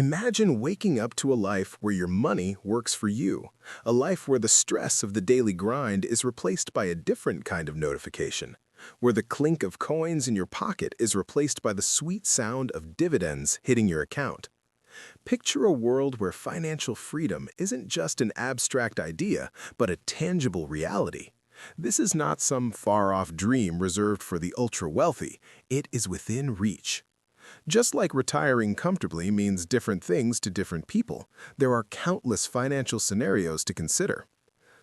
Imagine waking up to a life where your money works for you, a life where the stress of the daily grind is replaced by a different kind of notification, where the clink of coins in your pocket is replaced by the sweet sound of dividends hitting your account. Picture a world where financial freedom isn't just an abstract idea, but a tangible reality. This is not some far-off dream reserved for the ultra-wealthy. It is within reach. Just like retiring comfortably means different things to different people, there are countless financial scenarios to consider.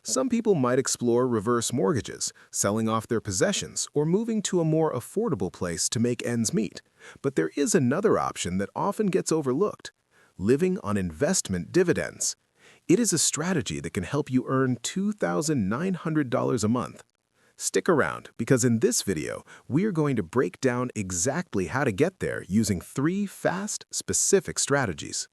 Some people might explore reverse mortgages, selling off their possessions, or moving to a more affordable place to make ends meet. But there is another option that often gets overlooked: living on investment dividends. It is a strategy that can help you earn $2,900 a month. Stick around, because in this video, we are going to break down exactly how to get there using 3 fast, specific strategies.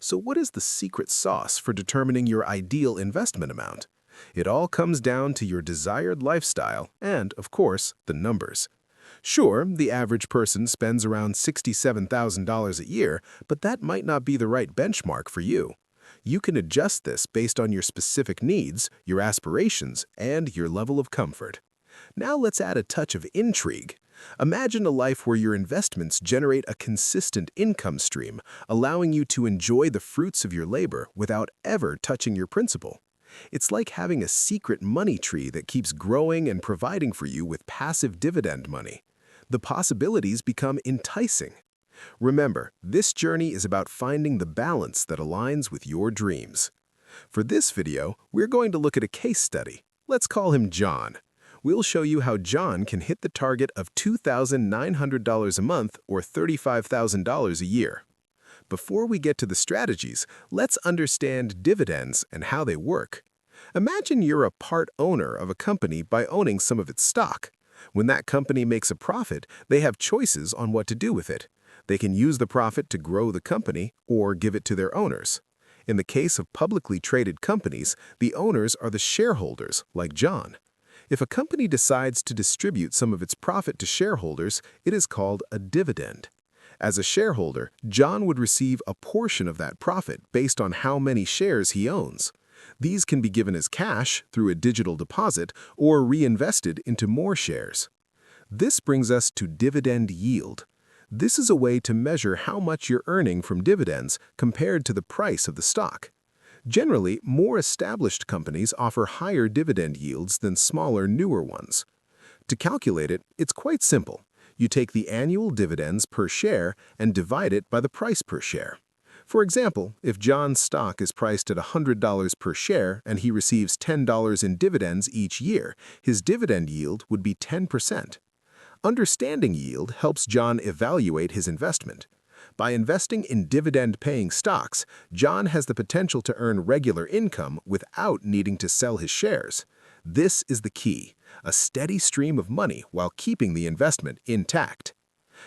So what is the secret sauce for determining your ideal investment amount? It all comes down to your desired lifestyle and, of course, the numbers. Sure, the average person spends around $67,000 a year, but that might not be the right benchmark for you. You can adjust this based on your specific needs, your aspirations, and your level of comfort. Now let's add a touch of intrigue. Imagine a life where your investments generate a consistent income stream, allowing you to enjoy the fruits of your labor without ever touching your principal. It's like having a secret money tree that keeps growing and providing for you with passive dividend money. The possibilities become enticing. Remember, this journey is about finding the balance that aligns with your dreams. For this video, we're going to look at a case study. Let's call him John. We'll show you how John can hit the target of $2,900 a month or $35,000 a year. Before we get to the strategies, let's understand dividends and how they work. Imagine you're a part owner of a company by owning some of its stock. When that company makes a profit, they have choices on what to do with it. They can use the profit to grow the company or give it to their owners. In the case of publicly traded companies, the owners are the shareholders, like John. If a company decides to distribute some of its profit to shareholders, it is called a dividend. As a shareholder, John would receive a portion of that profit based on how many shares he owns. These can be given as cash through a digital deposit or reinvested into more shares. This brings us to dividend yield. This is a way to measure how much you're earning from dividends compared to the price of the stock. Generally, more established companies offer higher dividend yields than smaller, newer ones. To calculate it, it's quite simple. You take the annual dividends per share and divide it by the price per share. For example, if John's stock is priced at $100 per share and he receives $10 in dividends each year, his dividend yield would be 10%. Understanding yield helps John evaluate his investment. By investing in dividend-paying stocks, John has the potential to earn regular income without needing to sell his shares. This is the key: a steady stream of money while keeping the investment intact.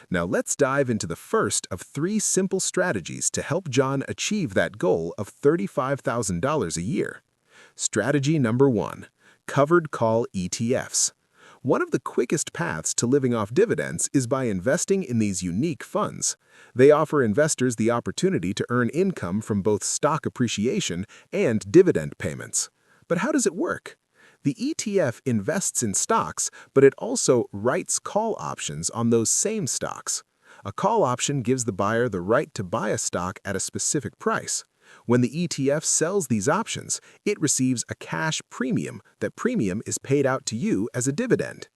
Now let's dive into the first of 3 simple strategies to help John achieve that goal of $35,000 a year. Strategy number 1: covered call ETFs. One of the quickest paths to living off dividends is by investing in these unique funds. They offer investors the opportunity to earn income from both stock appreciation and dividend payments. But how does it work? The ETF invests in stocks, but it also writes call options on those same stocks. A call option gives the buyer the right to buy a stock at a specific price. When the ETF sells these options, it receives a cash premium. That premium is paid out to you as a dividend.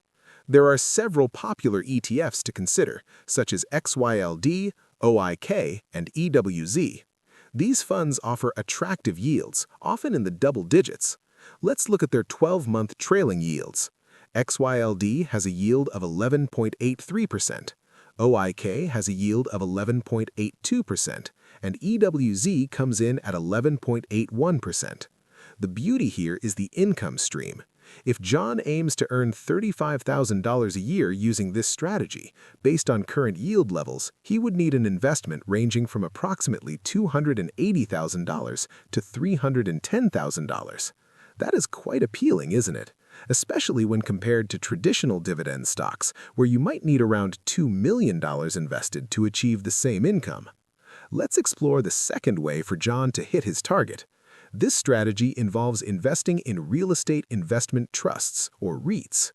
There are several popular ETFs to consider, such as XYLD, OIK, and EWZ. These funds offer attractive yields, often in the double digits. Let's look at their 12-month trailing yields. XYLD has a yield of 11.83%. OIK has a yield of 11.82%, and EWZ comes in at 11.81%. The beauty here is the income stream. If John aims to earn $35,000 a year using this strategy, based on current yield levels, he would need an investment ranging from approximately $280,000 to $310,000. That is quite appealing, isn't it? Especially when compared to traditional dividend stocks, where you might need around $2 million invested to achieve the same income. Let's explore the second way for John to hit his target. This strategy involves investing in real estate investment trusts, or REITs.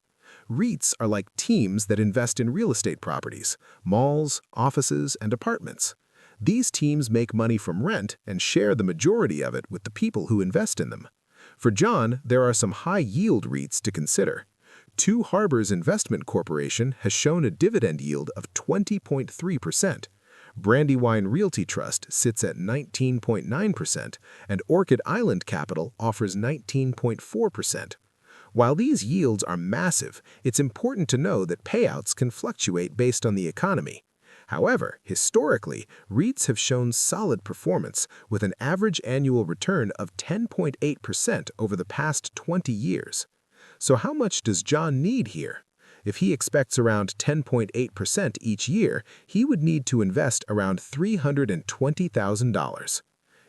REITs are like teams that invest in real estate properties, malls, offices, and apartments. These teams make money from rent and share the majority of it with the people who invest in them. For John, there are some high-yield REITs to consider. Two Harbors Investment Corporation has shown a dividend yield of 20.3%. Brandywine Realty Trust sits at 19.9%, and Orchid Island Capital offers 19.4%. While these yields are massive, it's important to know that payouts can fluctuate based on the economy. However, historically, REITs have shown solid performance with an average annual return of 10.8% over the past 20 years. So how much does John need here? If he expects around 10.8% each year, he would need to invest around $320,000.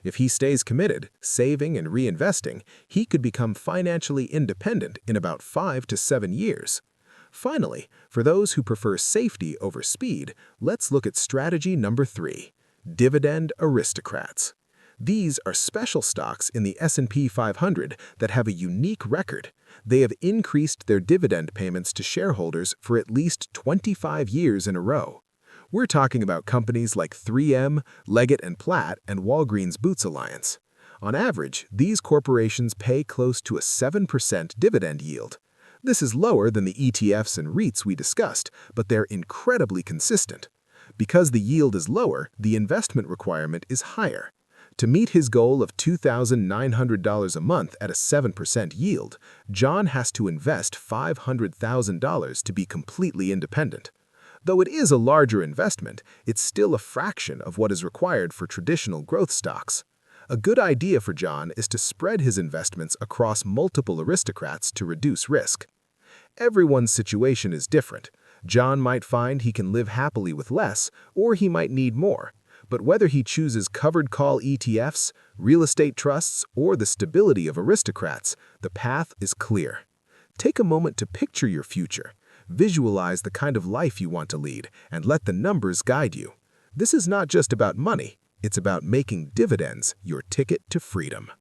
If he stays committed, saving and reinvesting, he could become financially independent in about 5 to 7 years. Finally, for those who prefer safety over speed, let's look at strategy number 3, dividend aristocrats. These are special stocks in the S&P 500 that have a unique record. They have increased their dividend payments to shareholders for at least 25 years in a row. We're talking about companies like 3M, Leggett & Platt, and Walgreens Boots Alliance. On average, these corporations pay close to a 7% dividend yield. This is lower than the ETFs and REITs we discussed, but they're incredibly consistent. Because the yield is lower, the investment requirement is higher. To meet his goal of $2,900 a month at a 7% yield, John has to invest $500,000 to be completely independent. Though it is a larger investment, it's still a fraction of what is required for traditional growth stocks. A good idea for John is to spread his investments across multiple aristocrats to reduce risk. Everyone's situation is different. John might find he can live happily with less, or he might need more. But whether he chooses covered call ETFs, real estate trusts, or the stability of aristocrats, the path is clear. Take a moment to picture your future. Visualize the kind of life you want to lead, and let the numbers guide you. This is not just about money, it's about making dividends your ticket to freedom.